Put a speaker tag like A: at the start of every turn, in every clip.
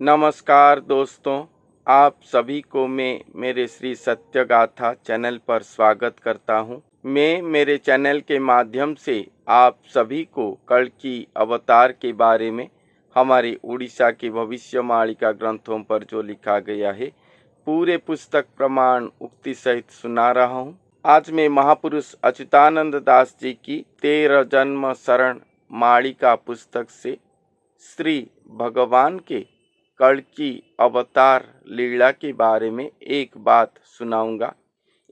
A: नमस्कार दोस्तों, आप सभी को मैं मेरे श्री सत्य गाथा चैनल पर स्वागत करता हूँ। मैं मेरे चैनल के माध्यम से आप सभी को कल्कि अवतार के बारे में हमारे उड़ीसा के भविष्यवाणी ग्रंथों पर जो लिखा गया है पूरे पुस्तक प्रमाण उक्ति सहित सुना रहा हूँ। आज मैं महापुरुष अच्युतानंद दास जी की 13 जन्म शरण मालिका पुस्तक से श्री भगवान के कल्कि अवतार लीला के बारे में एक बात सुनाऊंगा।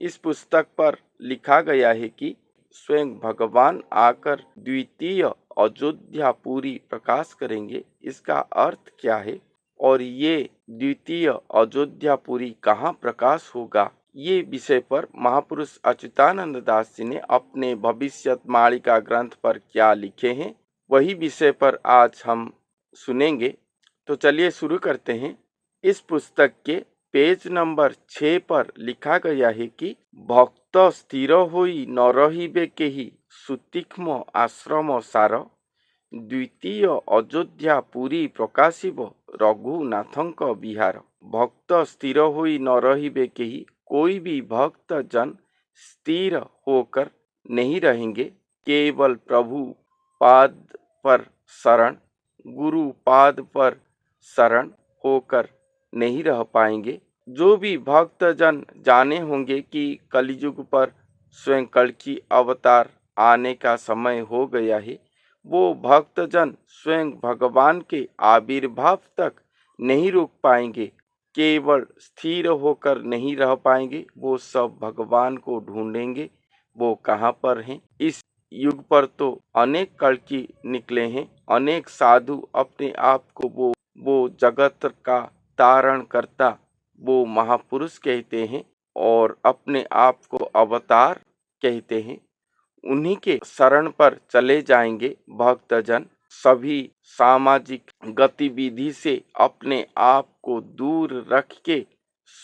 A: इस पुस्तक पर लिखा गया है कि स्वयं भगवान आकर द्वितीय अयोध्यापुरी प्रकाश करेंगे। इसका अर्थ क्या है और ये द्वितीय अयोध्यापुरी कहाँ प्रकाश होगा, ये विषय पर महापुरुष अच्युतानंद दास जी ने अपने भविष्यवाणी ग्रंथ पर क्या लिखे हैं, वही विषय पर आज हम सुनेंगे। तो चलिए शुरू करते हैं। इस पुस्तक के पेज नंबर 6 पर लिखा गया है कि भक्त स्थिर होई न रहिबे केही सुतीक्ष्म आश्रम सार द्वितीय अयोध्या पुरी प्रकाशिब रघुनाथंक विहार। भक्त स्थिर होई न रहिबे केही, कोई भी भक्त जन स्थिर होकर नहीं रहेंगे, केवल प्रभु पाद पर शरण, गुरु पाद पर शरण होकर नहीं रह पाएंगे। जो भी भक्त जन जाने होंगे कि कलियुग पर स्वयं कल्कि अवतार आने का समय हो गया है, वो भक्तजन स्वयं भगवान के आविर्भाव तक नहीं रुक पाएंगे, केवल स्थिर होकर नहीं रह पाएंगे। वो सब भगवान को ढूंढेंगे, वो कहाँ पर हैं। इस युग पर तो अनेक कल्कि निकले हैं, अनेक साधु अपने आप को वो जगत का तारण करता, वो महापुरुष कहते हैं और अपने आप को अवतार कहते हैं। उन्हीं के शरण पर चले जाएंगे भक्तजन। सभी सामाजिक गतिविधि से अपने आप को दूर रख के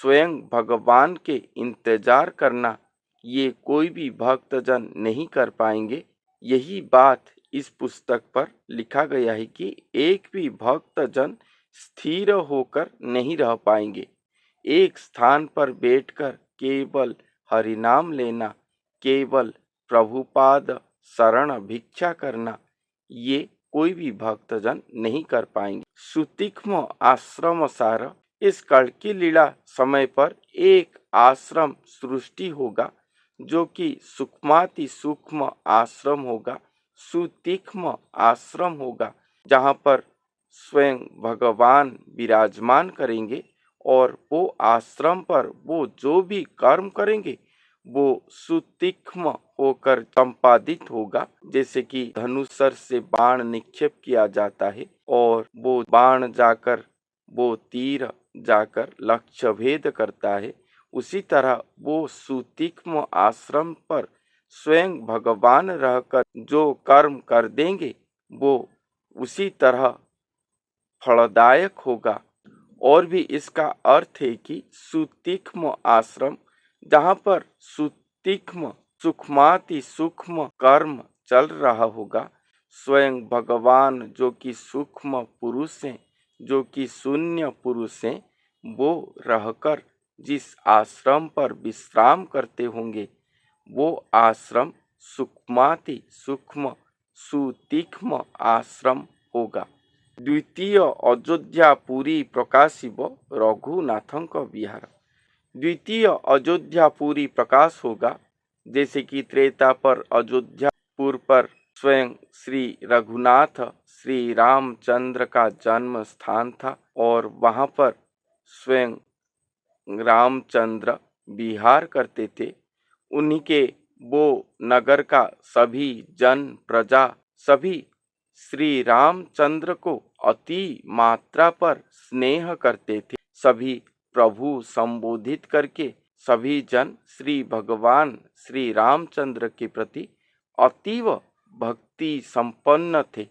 A: स्वयं भगवान के इंतजार करना, ये कोई भी भक्तजन नहीं कर पाएंगे। यही बात इस पुस्तक पर लिखा गया है कि एक भी भक्तजन स्थिर होकर नहीं रह पाएंगे। एक स्थान पर बैठकर केवल हरिनाम लेना, केवल प्रभुपाद शरण भिक्षा करना, ये कोई भी भक्तजन नहीं कर पाएंगे। सुतीक्ष्म आश्रम सार, इस कल्कि लीला समय पर एक आश्रम सृष्टि होगा जो कि सूक्ष्माति सूक्ष्म आश्रम होगा, सुतीक्ष्म आश्रम होगा, जहाँ पर स्वयं भगवान विराजमान करेंगे और वो आश्रम पर वो जो भी कर्म करेंगे वो सुतीक्ष्म होकर संपादित होगा। जैसे कि धनुषर से बाण निक्षेप किया जाता है और वो बाण जाकर, वो तीर जाकर लक्ष्य भेद करता है, उसी तरह वो सुतीक्ष्म आश्रम पर स्वयं भगवान रहकर जो कर्म कर देंगे वो उसी तरह फलदायक होगा। और भी इसका अर्थ है कि सुतीक्ष्म आश्रम, जहाँ पर सुतीक्ष्म सूक्ष्माति सूक्ष्म कर्म चल रहा होगा, स्वयं भगवान जो कि सूक्ष्म पुरुष हैं, जो कि शून्य पुरुष हैं, वो रहकर जिस आश्रम पर विश्राम करते होंगे, वो आश्रम सूक्ष्माति सूक्ष्म सुतीक्ष्म आश्रम होगा। द्वितीय अयोध्यापुरी प्रकाशिब रघुनाथंक विहार। द्वितीय अयोध्यापुरी प्रकाश होगा। जैसे कि त्रेता पर अयोध्यापुर पर स्वयं श्री रघुनाथ श्री रामचंद्र का जन्म स्थान था और वहाँ पर स्वयं रामचंद्र विहार करते थे। उन्हीं के वो नगर का सभी जन प्रजा, सभी श्री रामचंद्र को अति मात्रा पर स्नेह करते थे। सभी प्रभु संबोधित करके सभी जन श्री भगवान श्री रामचंद्र के प्रति अतीव भक्ति संपन्न थे,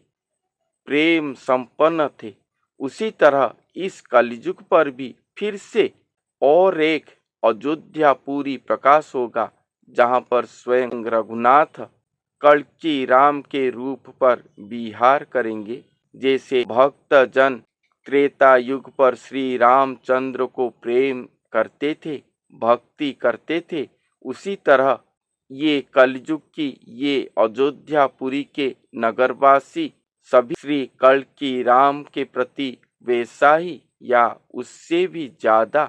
A: प्रेम संपन्न थे। उसी तरह इस कलियुग पर भी फिर से और एक अयोध्यापुरी प्रकाश होगा, जहाँ पर स्वयं रघुनाथ कल्कि राम के रूप पर विहार करेंगे। जैसे भक्त जन त्रेता युग पर श्री रामचंद्र को प्रेम करते थे, भक्ति करते थे, उसी तरह ये कलयुग की ये अयोध्यापुरी के नगरवासी सभी श्री कल्कि राम के प्रति वैसा ही या उससे भी ज्यादा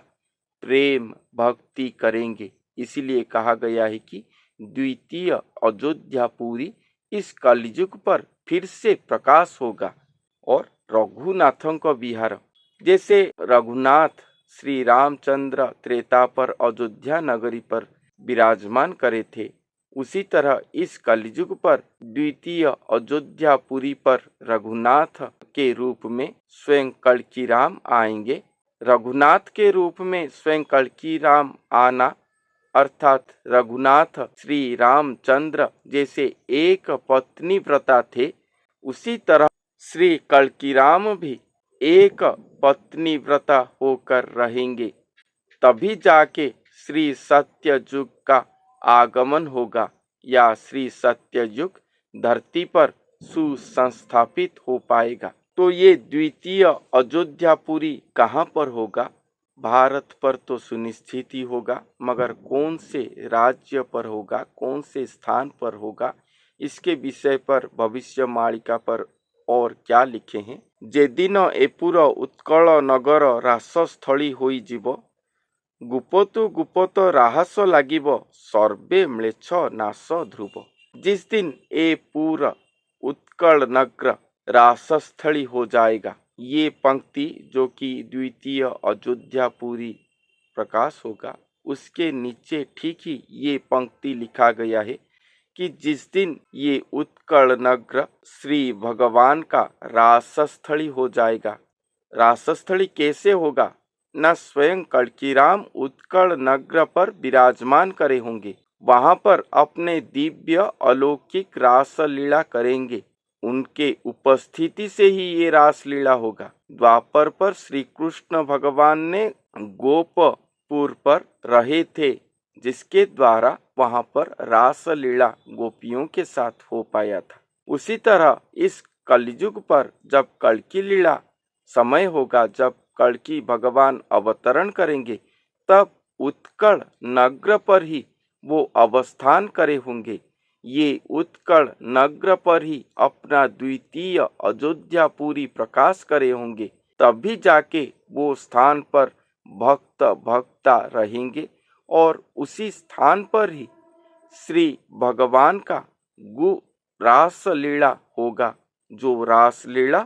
A: प्रेम भक्ति करेंगे। इसीलिए कहा गया है कि द्वितीय अयोध्यापुरी इस कलयुग पर फिर से प्रकाश होगा। और रघुनाथों का विहार, जैसे रघुनाथ श्री रामचंद्र त्रेता पर अयोध्या नगरी पर विराजमान करे थे, उसी तरह इस कलयुग पर द्वितीय अयोध्यापुरी पर रघुनाथ के रूप में स्वयं कल्कि राम आएंगे। रघुनाथ के रूप में स्वयं कल्कि राम आना अर्थात रघुनाथ श्री रामचंद्र जैसे एक पत्नी व्रता थे, उसी तरह श्री कल्कि राम भी एक पत्नी व्रता होकर रहेंगे। तभी जाके श्री सत्य युग का आगमन होगा या श्री सत्य युग धरती पर सुसंस्थापित हो पाएगा। तो ये द्वितीय अयोध्यापुरी कहाँ पर होगा? भारत पर तो सुनिश्चित ही होगा, मगर कौन से राज्य पर होगा, कौन से स्थान पर होगा, इसके विषय पर भविष्य मालिका पर और क्या लिखे हैं। जे दिन एपुर उत्कल नगर रासस्थली होई जीव, गुपतु गुपत राहस लागिब, सर्वे म्लेच्छ नाश ध्रुव। जिस दिन ए पूरा उत्कल नगर रासस्थली हो जाएगा, ये पंक्ति जो कि द्वितीय अयोध्यापुरी प्रकाश होगा, उसके नीचे ठीक ही ये पंक्ति लिखा गया है कि जिस दिन ये उत्कल नगर श्री भगवान का रासस्थली हो जाएगा। रासस्थली कैसे होगा? न स्वयं कल्कि राम उत्कल नगर पर विराजमान करे होंगे, वहां पर अपने दिव्य अलौकिक रासलीला करेंगे। उनके उपस्थिति से ही ये रासलीला होगा। द्वापर पर श्री कृष्ण भगवान ने गोपपुर पर रहे थे, जिसके द्वारा वहां पर रासलीला गोपियों के साथ हो पाया था। उसी तरह इस कलयुग पर जब कल्कि लीला समय होगा, जब कल्कि भगवान अवतरण करेंगे, तब उत्कल नगर पर ही वो अवस्थान करे होंगे। ये उत्कल नगर पर ही अपना द्वितीय अयोध्यापुरी प्रकाश करे होंगे। तभी जाके वो स्थान पर भक्त भक्ता रहेंगे और उसी स्थान पर ही श्री भगवान का रास लीला होगा। जो रास लीला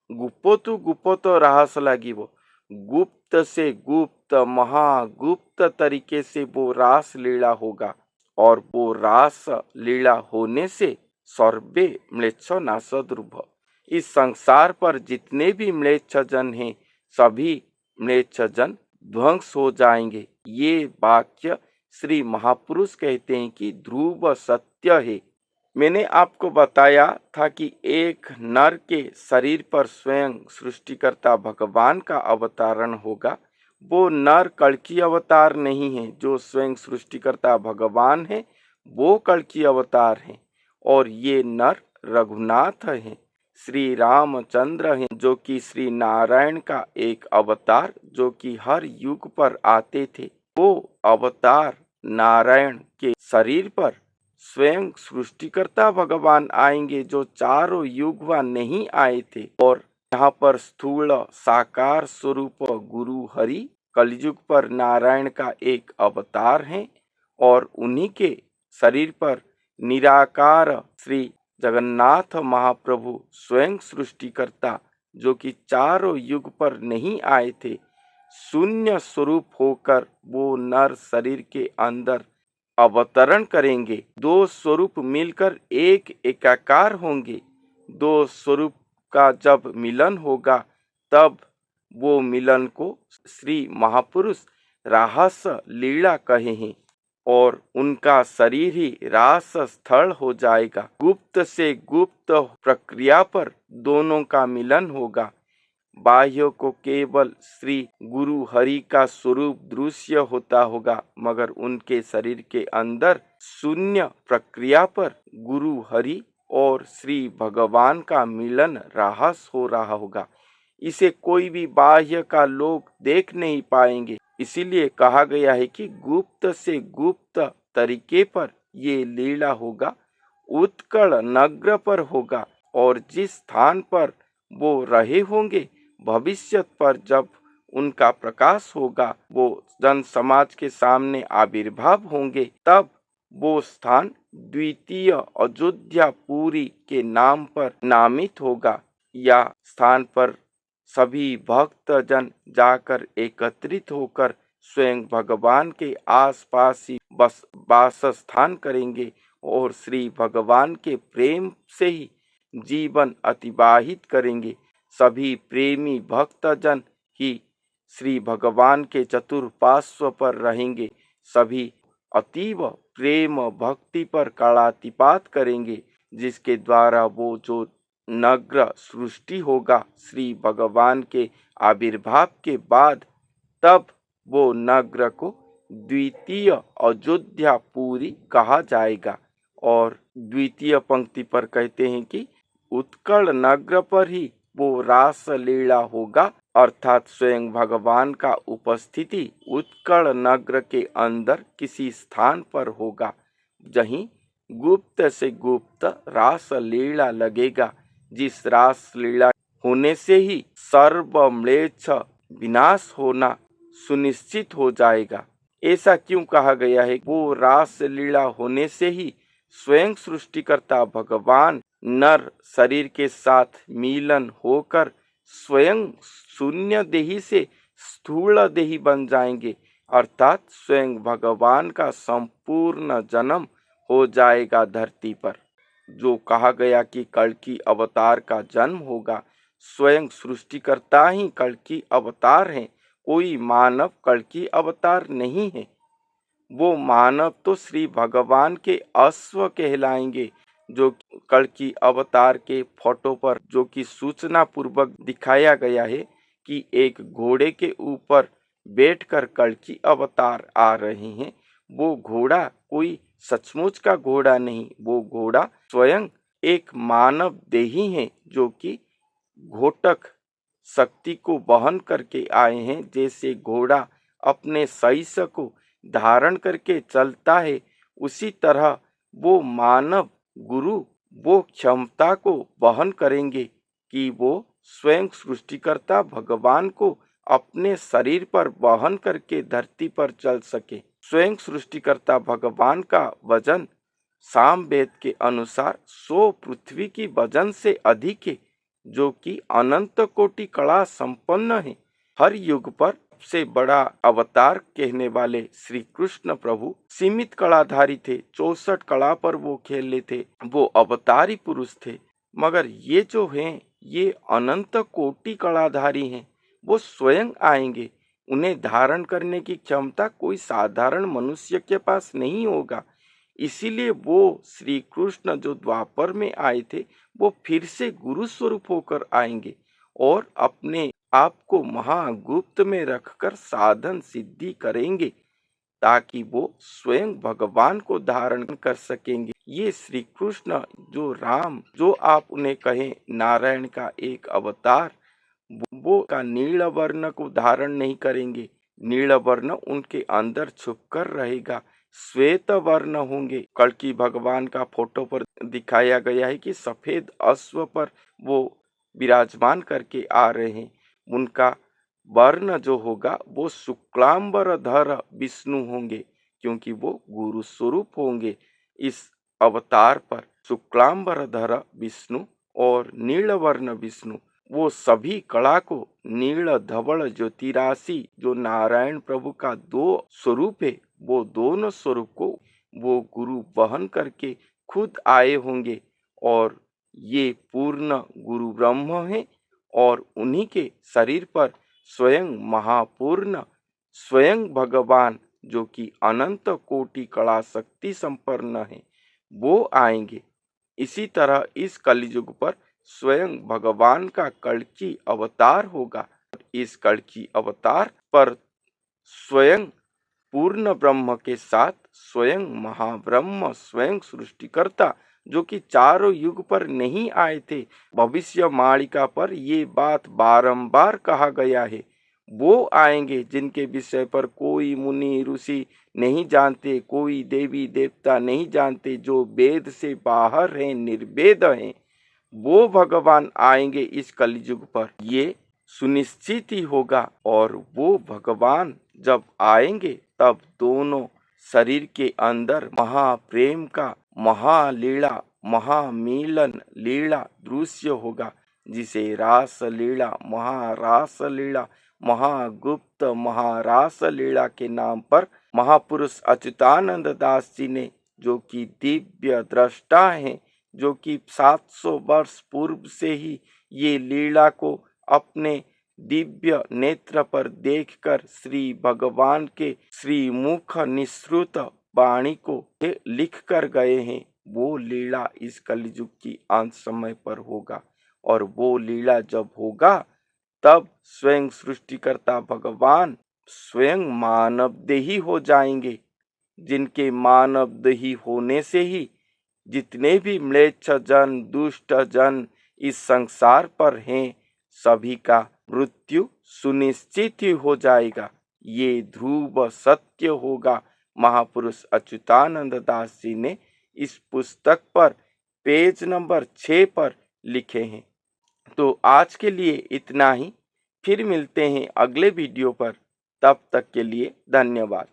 A: गुप्तो गुप्तो रास लागिब, गुप्त से गुप्त महागुप्त तरीके से वो रास लीला होगा। और वो रास लीला होने से सर्वे म्लेच्छ नाश ध्रुव, इस संसार पर जितने भी म्लेच्छ जन हैं, सभी म्लेच्छ जन ध्वंस हो जाएंगे। ये वाक्य श्री महापुरुष कहते हैं कि ध्रुव सत्य है। मैंने आपको बताया था कि एक नर के शरीर पर स्वयं सृष्टिकर्ता भगवान का अवतरण होगा। वो नर कल्कि अवतार नहीं है, जो स्वयं सृष्टिकर्ता भगवान है वो कल्कि अवतार है। और ये नर रघुनाथ हैं, श्री रामचंद्र हैं, जो कि श्री नारायण का एक अवतार, जो कि हर युग पर आते थे। वो अवतार नारायण के शरीर पर स्वयं सृष्टिकर्ता भगवान आएंगे, जो चारों युग व नहीं आए थे। और यहाँ पर स्थूल साकार स्वरूप गुरु हरि कलयुग पर नारायण का एक अवतार हैं, और उन्हीं के शरीर पर निराकार श्री जगन्नाथ महाप्रभु स्वयं सृष्टिकर्ता, जो कि चारों युग पर नहीं आए थे, शून्य स्वरूप होकर वो नर शरीर के अंदर अवतरण करेंगे। दो स्वरूप मिलकर एक एकाकार होंगे। दो स्वरूप का जब मिलन होगा, तब वो मिलन को श्री महापुरुष रास लीला कहे हैं, और उनका शरीर ही रास स्थल हो जाएगा। गुप्त से गुप्त प्रक्रिया पर दोनों का मिलन होगा। बाह्य को केवल श्री गुरु हरि का स्वरूप दृश्य होता होगा, मगर उनके शरीर के अंदर शून्य प्रक्रिया पर गुरु हरि और श्री भगवान का मिलन राहस हो रहा होगा। इसे कोई भी बाह्य का लोग देख नहीं पाएंगे। इसीलिए कहा गया है कि गुप्त से गुप्त तरीके पर ये लीला होगा, उत्कल नगर पर होगा, और जिस स्थान पर वो रहे होंगे, भविष्य पर जब उनका प्रकाश होगा, वो जन समाज के सामने आविर्भाव होंगे, तब वो स्थान द्वितीय अयोध्या पुरी के नाम पर नामित होगा। या स्थान पर सभी भक्तजन जाकर एकत्रित होकर स्वयं भगवान के आसपास ही बस वास स्थान करेंगे और श्री भगवान के प्रेम से ही जीवन अतिबाहित करेंगे। सभी प्रेमी भक्तजन ही श्री भगवान के चतुर्पार्श्व पर रहेंगे। सभी अतीव प्रेम भक्ति पर कालातिपात करेंगे, जिसके द्वारा वो जो नग्र सृष्टि होगा श्री भगवान के आविर्भाव के बाद, तब वो नग्र को द्वितीय अयोध्या पुरी कहा जाएगा। और द्वितीय पंक्ति पर कहते हैं कि उत्कल नग्र पर ही वो रास लीला होगा, अर्थात स्वयं भगवान का उपस्थिति उत्कल नगर के अंदर किसी स्थान पर होगा, जहीं गुप्त से गुप्त रास लीला लगेगा, जिस रास लीला होने से ही सर्वम्लेच्छ विनाश होना सुनिश्चित हो जाएगा। ऐसा क्यों कहा गया है? वो रास लीला होने से ही स्वयं सृष्टिकर्ता भगवान नर शरीर के साथ मिलन होकर स्वयं शून्य देही से स्थूल देही बन जाएंगे, अर्थात स्वयं भगवान का संपूर्ण जन्म हो जाएगा धरती पर। जो कहा गया कि कल्कि अवतार का जन्म होगा, स्वयं सृष्टिकर्ता ही कल्कि अवतार हैं, कोई मानव कल्कि अवतार नहीं है। वो मानव तो श्री भगवान के अश्व कहलाएंगे, जो कल्कि अवतार के फोटो पर जो कि सूचना पूर्वक दिखाया गया है कि एक घोड़े के ऊपर बैठकर कल्कि अवतार आ रहे हैं। वो घोड़ा कोई सचमुच का घोड़ा नहीं, वो घोड़ा स्वयं एक मानव देही है, जो कि घोटक शक्ति को वहन करके आए हैं। जैसे घोड़ा अपने सहिष को धारण करके चलता है, उसी तरह वो मानव गुरु वो क्षमता को वहन करेंगे कि वो स्वयं सृष्टिकर्ता भगवान को अपने शरीर पर वहन करके धरती पर चल सके। स्वयं सृष्टिकर्ता भगवान का वजन सामवेद के अनुसार 100 पृथ्वी की वजन से अधिक है, जो कि अनंत कोटि कला संपन्न है। हर युग पर सबसे बड़ा अवतार कहने वाले श्री कृष्ण प्रभु सीमित कलाधारी थे, 64 कला पर वो खेले थे, वो अवतारी पुरुष थे। मगर ये जो हैं, ये अनंत कोटि कलाधारी हैं, वो स्वयं आएंगे। उन्हें धारण करने की क्षमता कोई साधारण मनुष्य के पास नहीं होगा। इसीलिए वो श्री कृष्ण जो द्वापर में आए थे, वो फिर से गुरु स्वरूप होकर आएंगे और अपने आप को महागुप्त में रखकर साधन सिद्धि करेंगे, ताकि वो स्वयं भगवान को धारण कर सकेंगे। ये श्री कृष्ण जो राम, जो आप उन्हें कहें नारायण का एक अवतार, वो का नील वर्ण को धारण नहीं करेंगे। नील वर्ण उनके अंदर छुपकर रहेगा, श्वेत वर्ण होंगे। कल्कि भगवान का फोटो पर दिखाया गया है कि सफेद अश्व पर वो विराजमान करके आ रहे हैं। उनका वर्ण जो होगा वो शुक्लांबरधर विष्णु होंगे, क्योंकि वो गुरु स्वरूप होंगे। इस अवतार पर शुक्लांबरधर विष्णु और नीलवर्ण विष्णु, वो सभी कला को नील धवल ज्योतिराशि जो नारायण प्रभु का 2 स्वरूप है, वो दोनों स्वरूप को वो गुरु वहन करके खुद आए होंगे। और ये पूर्ण गुरु ब्रह्म है, और उन्हीं के शरीर पर स्वयं महापूर्ण स्वयं भगवान जो कि अनंत कोटि कला शक्ति संपन्न है, वो आएंगे। इसी तरह इस कलयुग पर स्वयं भगवान का कल्कि अवतार होगा। इस कल्कि अवतार पर स्वयं पूर्ण ब्रह्म के साथ स्वयं महाब्रह्म, स्वयं सृष्टिकर्ता जो कि चारों युग पर नहीं आए थे। भविष्यवाणिका पर ये बात बारंबार कहा गया है। वो आएंगे जिनके विषय पर कोई मुनि ऋषि नहीं जानते, कोई देवी देवता नहीं जानते, जो वेद से बाहर हैं, निर्वेद हैं। वो भगवान आएंगे इस कलयुग पर, ये सुनिश्चित ही होगा। और वो भगवान जब आएंगे तब दोनों शरीर के अंदर महाप्रेम का महालीला, महामिलन लीला दृश्य होगा, जिसे रास लीला, महारास लीला, महागुप्त महारास लीला के नाम पर महापुरुष अच्युतानंद दास जी ने, जो कि दिव्य दृष्टा हैं, जो कि 700 वर्ष पूर्व से ही ये लीला को अपने दिव्य नेत्र पर देखकर श्री भगवान के श्रीमुख निःसृत वाणी को लिख कर गए हैं। वो लीला इस कलयुग की अंत समय पर होगा। और वो लीला जब होगा तब स्वयं सृष्टिकर्ता भगवान स्वयं मानवदेही हो जाएंगे, जिनके मानवदेही होने से ही जितने भी म्लेच्छ जन, दुष्ट जन इस संसार पर हैं, सभी का मृत्यु सुनिश्चित ही हो जाएगा। ये ध्रुव सत्य होगा। महापुरुष अच्युतानंद दास जी ने इस पुस्तक पर पेज नंबर 6 पर लिखे हैं। तो आज के लिए इतना ही। फिर मिलते हैं अगले वीडियो पर। तब तक के लिए धन्यवाद।